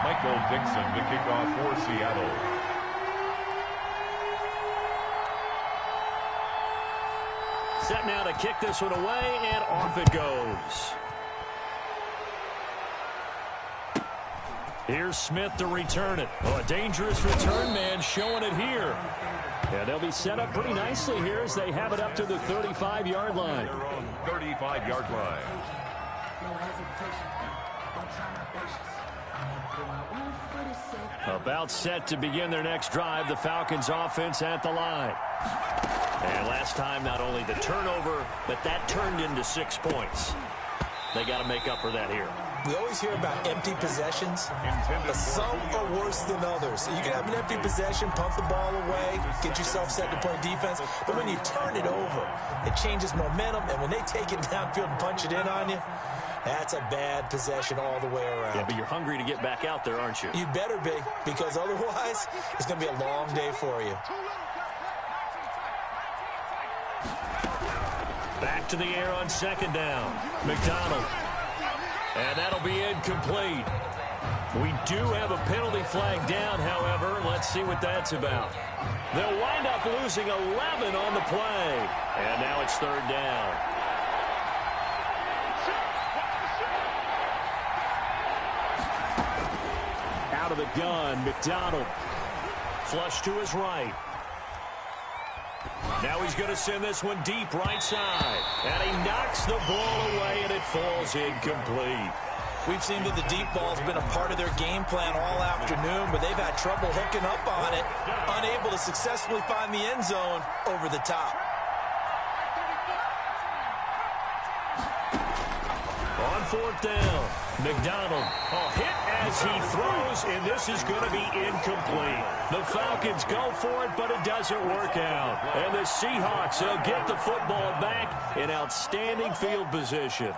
Speaker 2: Michael Dixon to kick off for Seattle.
Speaker 1: Set now to kick this one away, and off it goes. Here's Smith to return it. Oh, a dangerous return man showing it here. And they'll be set up pretty nicely here as they have it up to the 35-yard line.
Speaker 2: Their own 35-yard line.
Speaker 1: About set to begin their next drive, the Falcons offense at the line. And last time, not only the turnover, but that turned into 6 points. They got to make up for that here.
Speaker 3: We always hear about empty possessions, but some are worse than others. You can have an empty possession, pump the ball away, get yourself set to play defense, but when you turn it over, it changes momentum, and when they take it downfield and punch it in on you, that's a bad possession all the way around.
Speaker 1: Yeah, but you're hungry to get back out there, aren't you?
Speaker 3: You better be, because otherwise, it's going to be a long day for you.
Speaker 1: Back to the air on second down. McDonald. And that'll be incomplete. We do have a penalty flag down, however. Let's see what that's about. They'll wind up losing 11 on the play. And now it's third down. Out of the gun, McDonald. Flush to his right. Now he's going to send this one deep right side. And he knocks the ball away, and it falls incomplete.
Speaker 3: We've seen that the deep ball's been a part of their game plan all afternoon, but they've had trouble hooking up on it, unable to successfully find the end zone over the top.
Speaker 1: On fourth down, McDonald. A hit as he throws, and this is going to be incomplete. The Falcons go for it, but it doesn't work out. And the Seahawks will get the football back in outstanding field position.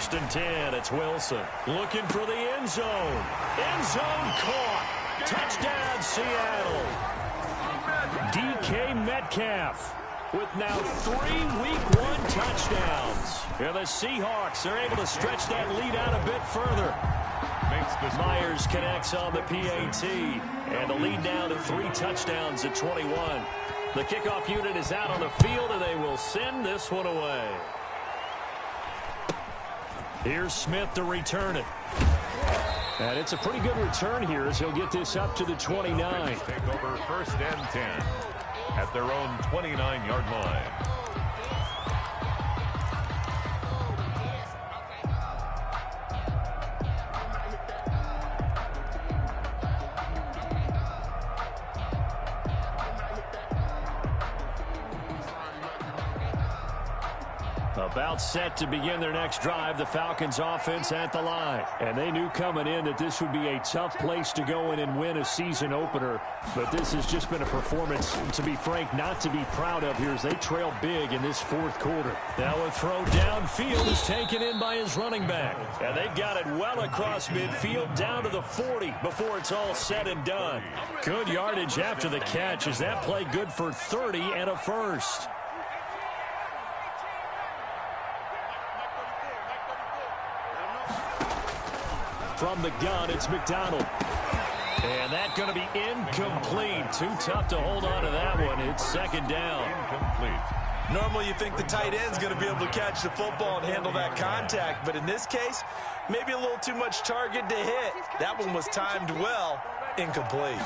Speaker 1: 1st and 10. It's Wilson looking for the end zone. End zone caught. Touchdown, Seattle. DK Metcalf with now 3 Week 1 touchdowns. And the Seahawks are able to stretch that lead out a bit further. Myers connects on the PAT. And the lead now to 3 touchdowns at 21. The kickoff unit is out on the field, and they will send this one away. Here's Smith to return it. And it's a pretty good return here as he'll get this up to the 29.
Speaker 2: Take over 1st and 10 at their own 29-yard line.
Speaker 1: About set to begin their next drive, the Falcons offense at the line. And they knew coming in that this would be a tough place to go in and win a season opener. But this has just been a performance, to be frank, not to be proud of here as they trail big in this 4th quarter. Now a throw downfield is taken in by his running back. And they've got it well across midfield down to the 40 before it's all said and done. Good yardage after the catch as that play good for 30 and a first. From the gun, it's McDonald. And that's going to be incomplete. Too tough to hold on to that one. It's 2nd down.
Speaker 2: Incomplete.
Speaker 3: Normally you think the tight end's going to be able to catch the football and handle that contact. But in this case, maybe a little too much target to hit. That one was timed well. Incomplete.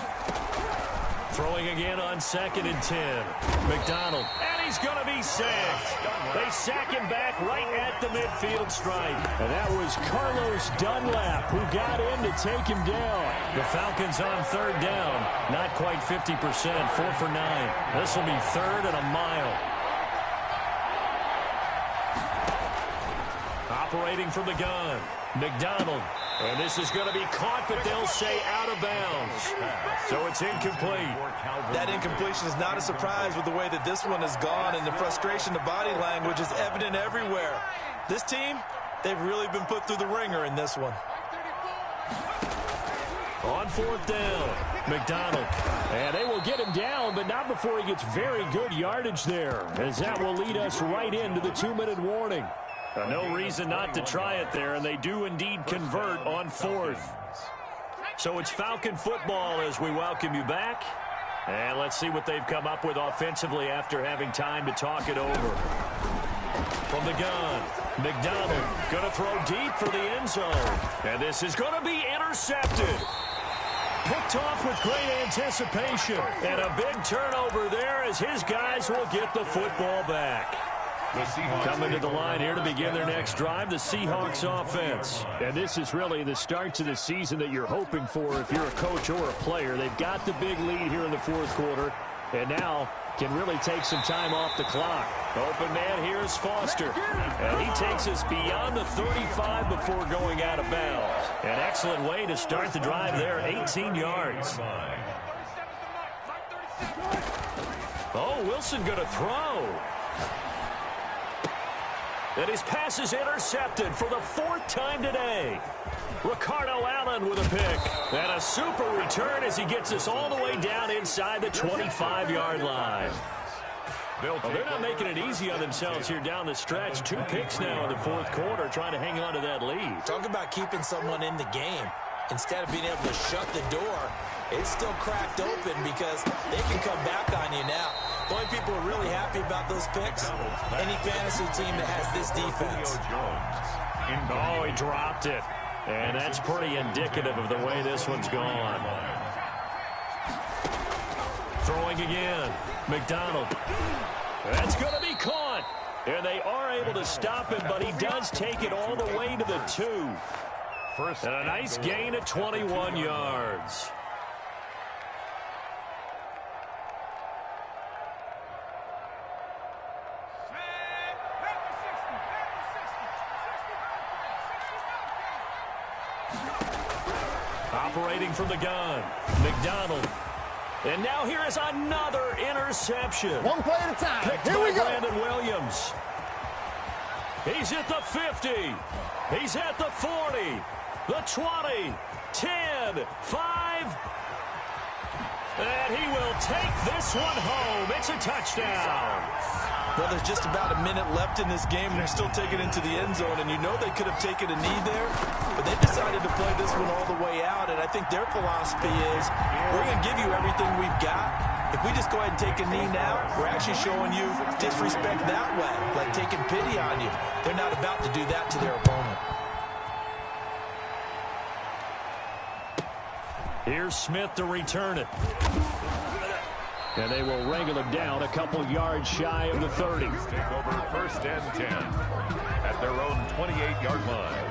Speaker 1: Throwing again on 2nd and 10. McDonald. And he's going to be sacked. They sack him back right at the midfield stripe. And that was Carlos Dunlap who got in to take him down. The Falcons on 3rd down. Not quite 50%. 4 for 9. This will be 3rd and a mile. Operating from the gun. McDonald. And this is going to be caught, but they'll say out of bounds. So it's incomplete.
Speaker 3: That incompletion is not a surprise with the way that this one has gone, and the frustration, the body language is evident everywhere. This team, they've really been put through the ringer in this one.
Speaker 1: On 4th down, McDonald. And they will get him down, but not before he gets very good yardage there, as that will lead us right into the 2-minute warning. No reason not to try it there, and they do indeed convert on 4th. So it's Falcon football as we welcome you back. And let's see what they've come up with offensively after having time to talk it over. From the gun, McDonald going to throw deep for the end zone. And this is going to be intercepted. Picked off with great anticipation. And a big turnover there as his guys will get the football back. Coming to the line here to begin their next drive, the Seahawks offense. And this is really the start to the season that you're hoping for if you're a coach or a player. They've got the big lead here in the 4th quarter, and now can really take some time off the clock. Open man here is Foster. And he takes us beyond the 35 before going out of bounds. An excellent way to start the drive there, 18 yards. Oh, Wilson going to throw. And his pass is intercepted for the 4th time today. Ricardo Allen with a pick. And a super return as he gets us all the way down inside the 25-yard line. Well, they're not making it easy on themselves here down the stretch. 2 picks now in the 4th quarter trying to hang on to that lead.
Speaker 3: Talk about keeping someone in the game. Instead of being able to shut the door, it's still cracked open because they can come back on you now. The only people who are really happy about those picks, any fantasy team that has this defense.
Speaker 1: Oh, he dropped it. And that's pretty indicative of the way this one's gone. Throwing again. McDonald. That's going to be caught. And they are able to stop him, but he does take it all the way to the 2. And a nice gain of 21 yards. Operating from the gun, McDonald. And now here is another interception.
Speaker 5: One play at a time.
Speaker 1: Picked
Speaker 5: Here
Speaker 1: by
Speaker 5: we go.
Speaker 1: Brandon Williams. He's at the 50. He's at the 40. The 20. 10. 5. And he will take this one home. It's a touchdown.
Speaker 3: Well, there's just about a minute left in this game, and they're still taking it into the end zone. And you know they could have taken a knee there, but they decided to play this one all the way out. And I think their philosophy is, we're going to give you everything we've got. If we just go ahead and take a knee now, we're actually showing you disrespect that way, like taking pity on you. They're not about to do that to their opponent.
Speaker 1: Here's Smith to return it. And they will wrangle him down a couple yards shy of the 30.
Speaker 2: Take over first and 10 at their own 28-yard line.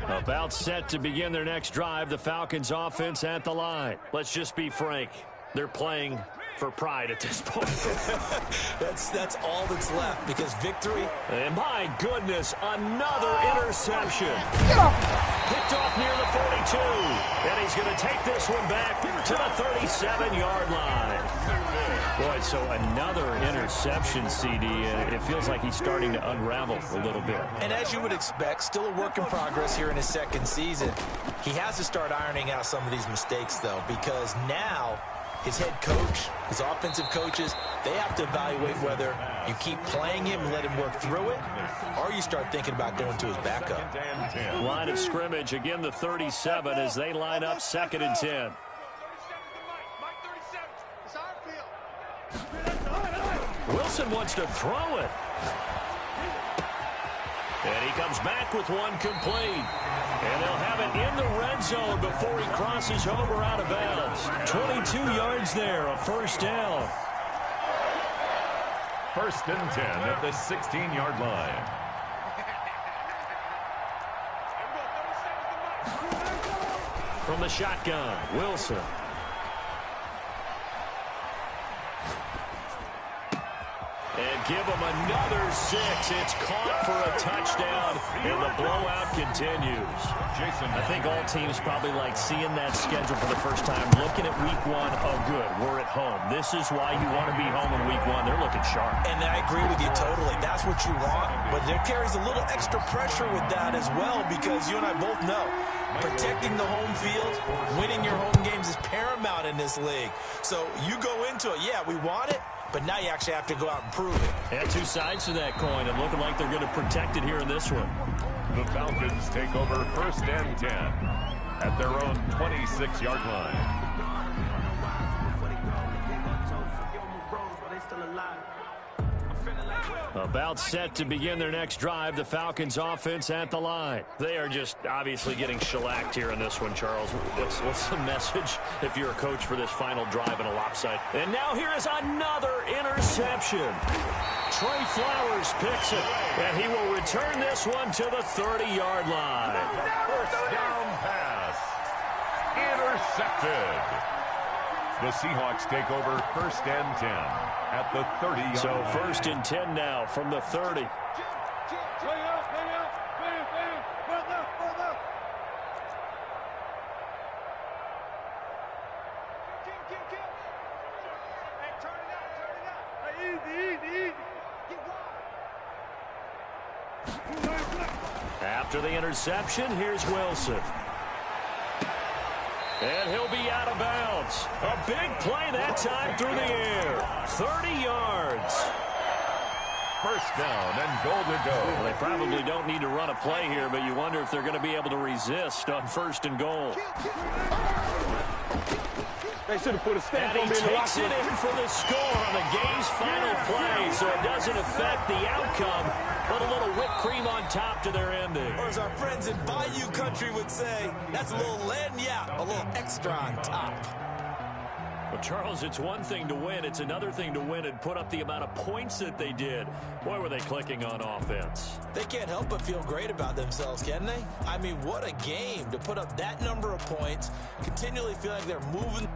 Speaker 1: About set to begin their next drive, the Falcons offense at the line. Let's just be frank. They're playing for pride at this point.
Speaker 3: That's all that's left, because victory.
Speaker 1: And my goodness, another interception. Picked off near the 42. And he's going to take this one back to the 37-yard line. Boy, so another interception, CD. It feels like he's starting to unravel a little bit.
Speaker 3: And as you would expect, still a work in progress here in his second season. He has to start ironing out some of these mistakes, though, because now his head coach, his offensive coaches, they have to evaluate whether you keep playing him and let him work through it, or you start thinking about going to his backup.
Speaker 1: Line of scrimmage, again the 37 as they line up 2nd and 10. Wilson wants to throw it. And he comes back with one complete. And they'll have it in the red zone before he crosses over out of bounds. 22 yards there, a first down.
Speaker 2: First and 10 at the 16-yard line.
Speaker 1: From the shotgun, Wilson. And give him another 6. It's caught for a touchdown, and the blowout continues.
Speaker 2: Jason,
Speaker 1: I think all teams probably like seeing that schedule for the first time, looking at week 1. Oh, good, we're at home. This is why you want to be home in week 1. They're looking sharp.
Speaker 3: And I agree with you totally. That's what you want, but there carries a little extra pressure with that as well, because you and I both know protecting the home field, winning your home games is paramount in this league. So you go into it, yeah, we want it, but now you actually have to go out and prove it.
Speaker 1: And two sides to that coin, and looking like they're going to protect it here in this one.
Speaker 2: The Falcons take over first and 10 at their own 26-yard line.
Speaker 1: About set to begin their next drive, the Falcons offense at the line. They are just obviously getting shellacked here in this one, Charles. What's the message if you're a coach for this final drive in a lopside? And now here is another interception. Trey Flowers picks it, and he will return this one to the 30-yard line.
Speaker 2: First down pass. Intercepted. The Seahawks take over first and 10 at the 30-yard
Speaker 1: So
Speaker 2: line.
Speaker 1: first and 10 now from the 30. After the interception, here's Wilson. And he'll be out of bounds. A big play that time through the air. 30 yards.
Speaker 2: First down and goal to go.
Speaker 1: Well, they probably don't need to run a play here, but you wonder if they're going to be able to resist on first and goal.
Speaker 5: They should have put a stamp
Speaker 1: And
Speaker 5: on
Speaker 1: he
Speaker 5: me in the
Speaker 1: takes it in for the score on the game's final play, so it doesn't affect the outcome, but a little whipped cream on top to their ending.
Speaker 3: Or as our friends in Bayou Country would say, that's a little lagniappe, a little extra on top.
Speaker 1: Well, Charles, it's one thing to win. It's another thing to win and put up the amount of points that they did. Boy, were they clicking on offense.
Speaker 3: They can't help but feel great about themselves, can they? I mean, what a game to put up that number of points, continually feel like they're moving.